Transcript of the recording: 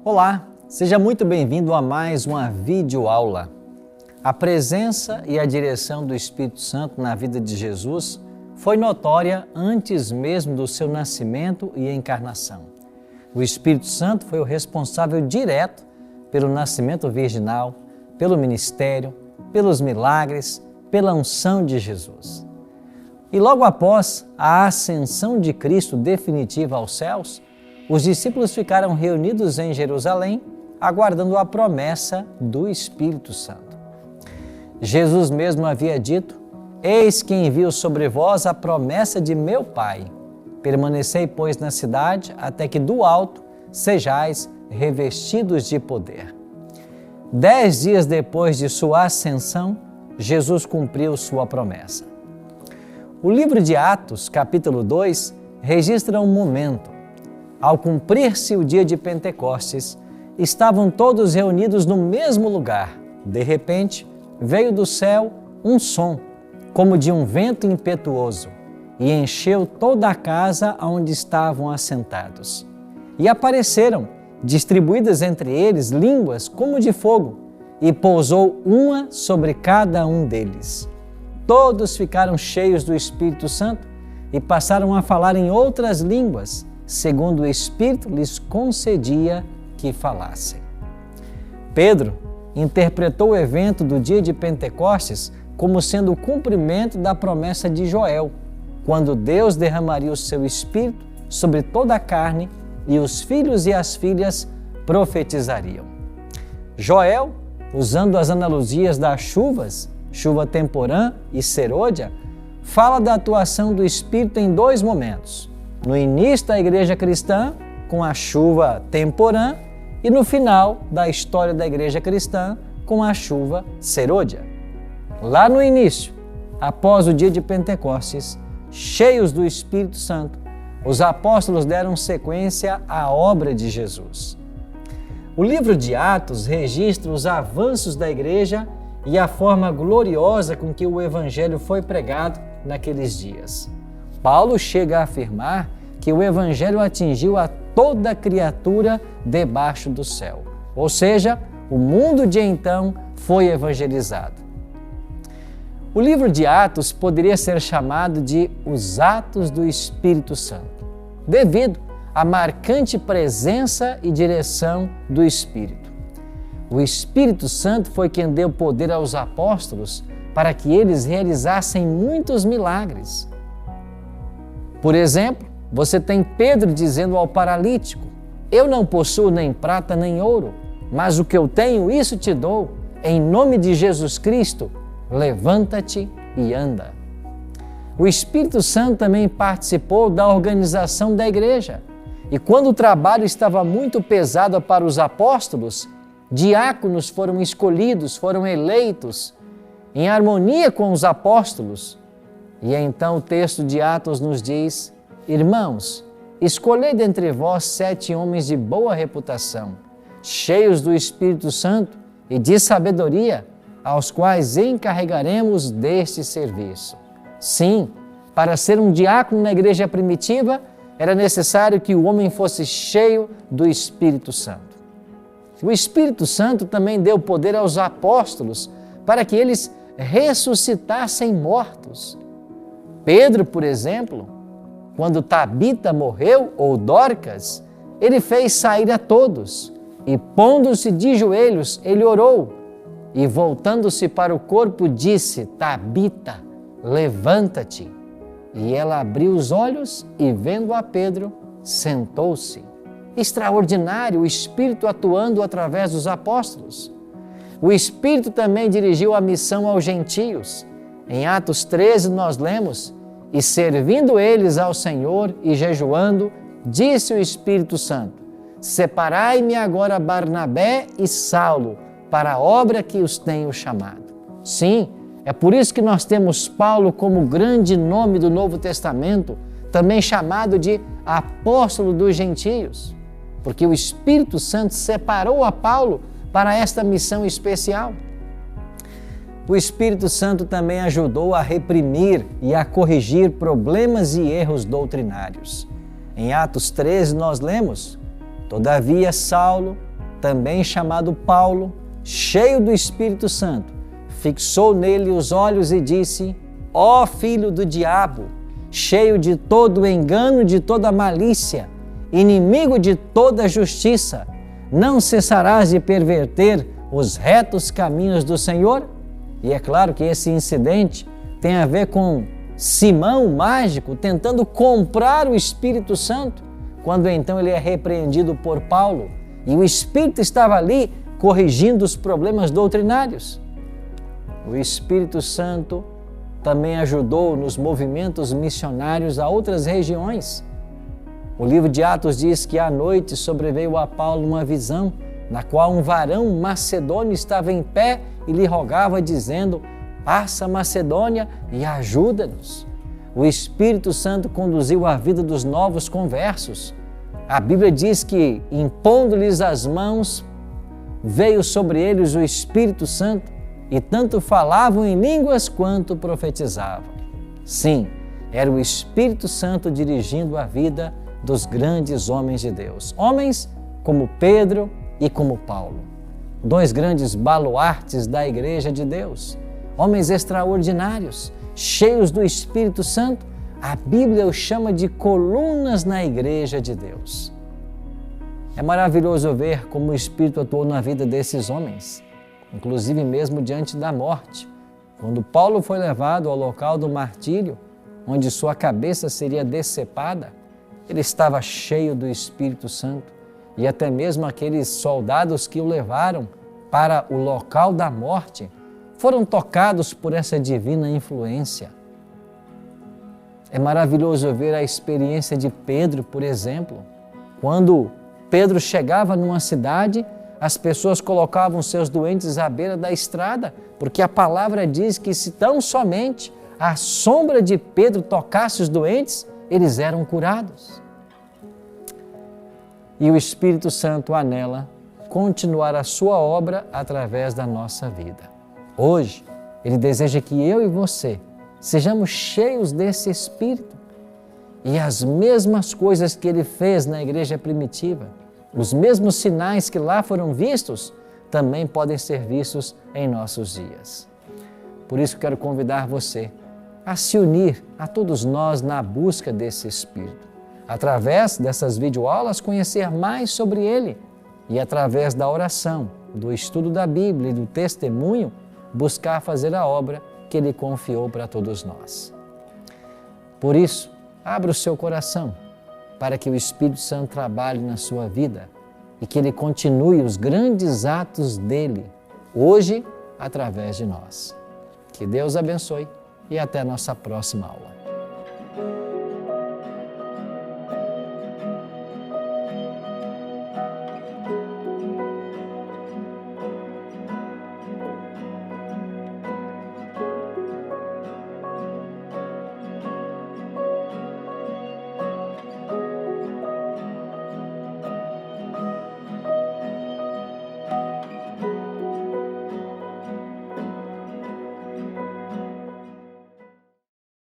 Olá, seja muito bem-vindo a mais uma videoaula. A presença e a direção do Espírito Santo na vida de Jesus foi notória antes mesmo do seu nascimento e encarnação. O Espírito Santo foi o responsável direto pelo nascimento virginal, pelo ministério, pelos milagres, pela unção de Jesus. E logo após a ascensão de Cristo definitiva aos céus, os discípulos ficaram reunidos em Jerusalém, aguardando a promessa do Espírito Santo. Jesus mesmo havia dito: "Eis que envio sobre vós a promessa de meu Pai. Permanecei, pois, na cidade, até que do alto sejais revestidos de poder." 10 dias depois de sua ascensão, Jesus cumpriu sua promessa. O livro de Atos, capítulo 2, registra um momento. Ao cumprir-se o dia de Pentecostes, estavam todos reunidos no mesmo lugar. De repente, veio do céu um som, como de um vento impetuoso, e encheu toda a casa onde estavam assentados. E apareceram, distribuídas entre eles, línguas como de fogo, e pousou uma sobre cada um deles. Todos ficaram cheios do Espírito Santo e passaram a falar em outras línguas, segundo o Espírito lhes concedia que falassem. Pedro interpretou o evento do dia de Pentecostes como sendo o cumprimento da promessa de Joel, quando Deus derramaria o seu Espírito sobre toda a carne e os filhos e as filhas profetizariam. Joel, usando as analogias das chuvas, chuva temporã e serôdia, fala da atuação do Espírito em 2 momentos: no início da igreja cristã, com a chuva temporã, e no final da história da igreja cristã, com a chuva serôdia. Lá no início, após o dia de Pentecostes, cheios do Espírito Santo, os apóstolos deram sequência à obra de Jesus. O livro de Atos registra os avanços da igreja e a forma gloriosa com que o evangelho foi pregado naqueles dias. Paulo chega a afirmar que o evangelho atingiu a toda criatura debaixo do céu. Ou seja, o mundo de então foi evangelizado. O livro de Atos poderia ser chamado de os Atos do Espírito Santo, devido à marcante presença e direção do Espírito. O Espírito Santo foi quem deu poder aos apóstolos para que eles realizassem muitos milagres. Por exemplo, você tem Pedro dizendo ao paralítico: "Eu não possuo nem prata nem ouro, mas o que eu tenho, isso te dou. Em nome de Jesus Cristo, levanta-te e anda." O Espírito Santo também participou da organização da igreja. E quando o trabalho estava muito pesado para os apóstolos, diáconos foram escolhidos, foram eleitos, em harmonia com os apóstolos. E então o texto de Atos nos diz: "Irmãos, escolhei dentre vós 7 homens de boa reputação, cheios do Espírito Santo e de sabedoria, aos quais encarregaremos deste serviço." Sim, para ser um diácono na igreja primitiva, era necessário que o homem fosse cheio do Espírito Santo. O Espírito Santo também deu poder aos apóstolos para que eles ressuscitassem mortos. Pedro, por exemplo, quando Tabita morreu, ou Dorcas, ele fez sair a todos e, pondo-se de joelhos, ele orou e, voltando-se para o corpo, disse: "Tabita, levanta-te." E ela abriu os olhos e, vendo a Pedro, sentou-se. Extraordinário o Espírito atuando através dos apóstolos. O Espírito também dirigiu a missão aos gentios. Em Atos 13 nós lemos: "E servindo eles ao Senhor e jejuando, disse o Espírito Santo: Separai-me agora Barnabé e Saulo para a obra que os tenho chamado." Sim, é por isso que nós temos Paulo como grande nome do Novo Testamento, também chamado de apóstolo dos gentios, porque o Espírito Santo separou a Paulo para esta missão especial. O Espírito Santo também ajudou a reprimir e a corrigir problemas e erros doutrinários. Em Atos 13 nós lemos: "Todavia Saulo, também chamado Paulo, cheio do Espírito Santo, fixou nele os olhos e disse: Ó filho do diabo, cheio de todo engano, de toda malícia, inimigo de toda justiça, não cessarás de perverter os retos caminhos do Senhor? E é claro que esse incidente tem a ver com Simão, o mágico, tentando comprar o Espírito Santo, quando então ele é repreendido por Paulo. E o Espírito estava ali corrigindo os problemas doutrinários. O Espírito Santo também ajudou nos movimentos missionários a outras regiões. O livro de Atos diz que à noite sobreveio a Paulo uma visão, na qual um varão macedônio estava em pé e lhe rogava, dizendo: passa a Macedônia e ajuda-nos. O Espírito Santo conduziu a vida dos novos conversos. A Bíblia diz que, impondo-lhes as mãos, veio sobre eles o Espírito Santo e tanto falavam em línguas quanto profetizavam. Sim, era o Espírito Santo dirigindo a vida dos grandes homens de Deus. Homens como Pedro e como Paulo. Dois grandes baluartes da Igreja de Deus. Homens extraordinários, cheios do Espírito Santo. A Bíblia os chama de colunas na Igreja de Deus. É maravilhoso ver como o Espírito atuou na vida desses homens, inclusive mesmo diante da morte. Quando Paulo foi levado ao local do martírio, onde sua cabeça seria decepada, ele estava cheio do Espírito Santo, e até mesmo aqueles soldados que o levaram para o local da morte foram tocados por essa divina influência. É maravilhoso ver a experiência de Pedro, por exemplo. Quando Pedro chegava numa cidade, as pessoas colocavam seus doentes à beira da estrada, porque a palavra diz que se tão somente a sombra de Pedro tocasse os doentes, eles eram curados. E o Espírito Santo anela continuar a sua obra através da nossa vida. Hoje, Ele deseja que eu e você sejamos cheios desse Espírito e as mesmas coisas que Ele fez na igreja primitiva, os mesmos sinais que lá foram vistos, também podem ser vistos em nossos dias. Por isso quero convidar você a se unir a todos nós na busca desse Espírito. Através dessas videoaulas, conhecer mais sobre Ele e através da oração, do estudo da Bíblia e do testemunho, buscar fazer a obra que Ele confiou para todos nós. Por isso, abra o seu coração para que o Espírito Santo trabalhe na sua vida e que Ele continue os grandes atos dEle, hoje, através de nós. Que Deus abençoe e até a nossa próxima aula.